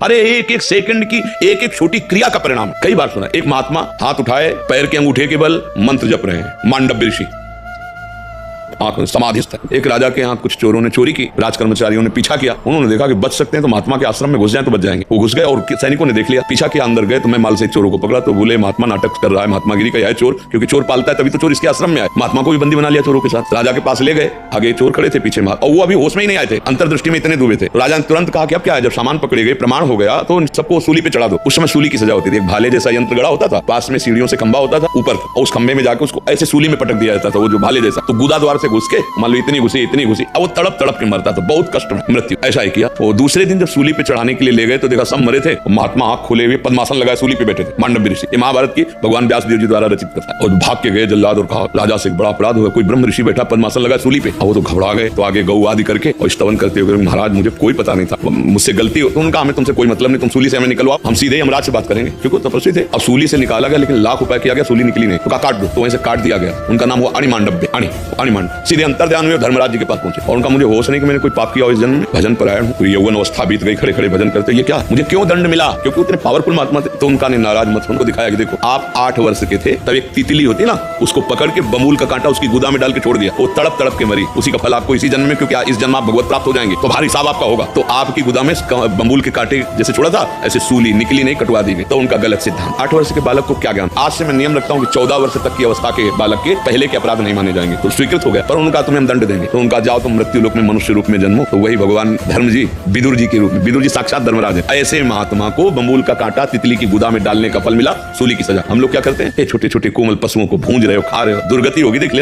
अरे एक एक सेकंड की एक एक छोटी क्रिया का परिणाम। कई बार सुना, एक महात्मा हाथ उठाए, पैर के अंगूठे के बल मंत्र जप रहे हैं, मांडव्य ऋषि आंख समाधिस्थ है। एक राजा के यहाँ कुछ चोरों ने चोरी की, राज कर्मचारियों ने पीछा किया, उन्होंने देखा कि बच सकते हैं तो महात्मा के आश्रम में घुस जाएं तो बच जाएंगे। वो घुस गए और सैनिकों ने देख लिया, पीछा किया, अंदर गए तो मैं माल से एक चोरों को पकड़ा तो बोले महात्मा नाटक कर रहा है, महात्मागिरी का यह चोर, क्योंकि चोर पालता है तभी तो चोर इसके आश्रम में आए। महात्मा को भी बंदी बना लिया चोरों के साथ। राजा के पास ले गए, आगे चोर खड़े थे, पीछे और वो अभी होश में ही नहीं आए थे, अंतर्दृष्टि में इतने डूबे थे। राजा ने तुरंत कहा कि अब क्या है, जब सामान पकड़े गए, प्रमाण हो गया तो सबको सूली पे चढ़ा दो। उस समय सूली की सजा होती थी, एक भाले जैसा यंत्र गड़ा होता था, पास में सीढ़ियों से खंबा होता था ऊपर, और उस खंबे में जाकर उसको ऐसे सूली में पटक दिया जाता था, वो जो भाले जैसा। तो गुदा द्वार से घुस के मान लो इतनी घुसी, अब वो तड़प तड़प के मरता था, बहुत कष्ट में मृत्यु। ऐसा ही किया। वो दूसरे दिन जब सूली पे चढ़ाने के लिए ले गए तो देखा सब मरे थे, महात्मा आंख खोले हुए पद्मासन लगाए सूली पे बैठे थे, मांडव्य ऋषि। ये महाभारत की भगवान व्यास देव जी द्वारा रचित कथा है। और भाग के गए जल्लाद और कहा राजा से बड़ा अपराध हुआ, कोई ब्रह्म ऋषि बैठा पद्मासन लगा सूली पे। वो तो घबरा गए, तो आगे गौ आदि करके और स्तवन करते हुए महाराज मुझे कोई पता नहीं था, मुझसे गलती हो। तो उनका हमें तुमसे कोई मतलब नहीं, तुम सूली से हमें निकलवाओ, हम सीधे यमराज से बात करेंगे, क्योंकि तपस्वी थे। अब सूली से निकाला गया, लेकिन लाख उपाय किया गया, सूली निकली नहीं, तो काट दो, तो वहीं से काट दिया गया। उनका नाम हुआ अणिमांडव्य, अणिमांड। सीधे अंतर्ध्यान हुए, धर्मराज जी के पास पहुंचे और उनका मुझे होश नहीं कि मैंने कोई पाप किया हो इस जन्म में। भजन परायण हूं, यौवन अवस्था बीत गई, खड़े खड़े भजन करते, ये क्या मुझे क्यों दंड मिला, क्योंकि उतने पावरफुल महात्मा थे। तो उनका ने नाराज मत, उनको दिखाया कि देखो आप 8 वर्ष के थे तब एक तितली होती ना, उसको पकड़ के बमूल का कांटा उसकी गुदा में डाल के छोड़ दिया, वो तड़प तड़प के मरी, उसी का फल आपको इसी जन्म में, क्योंकि इस जन्म आप भगवत प्राप्त हो जाएंगे तो भारी हिसाब आपका होगा। तो आपकी गुदा में बमूल के कांटे जैसे छोड़ा था, ऐसे सूली निकली नहीं, कटवा दी गई। तो उनका गलत सिद्धांत। 8 वर्ष के बालक को क्या ज्ञान। आज से मैं नियम रखता हूँ कि 14 वर्ष तक की अवस्था के बालक के पहले के अपराध नहीं माने जाएंगे, तो स्वीकृत हो गया। पर उनका तुम्हें हम दंड देंगे, तो उनका जाओ तुम मृत्यु लोक में मनुष्य रूप में जन्मो। तो वही भगवान धर्म जी विदुर जी के रूप में, विदुर जी साक्षात धर्मराज है। ऐसे महात्मा को बमूल का कांटा तितली की गुदा में डालने का फल मिला, सूली की सजा। हम लोग क्या करते हैं, छोटे छोटे कोमल पशुओं को भूंज रहे हो, खा रहे हो, दुर्गति होगी देख लेना।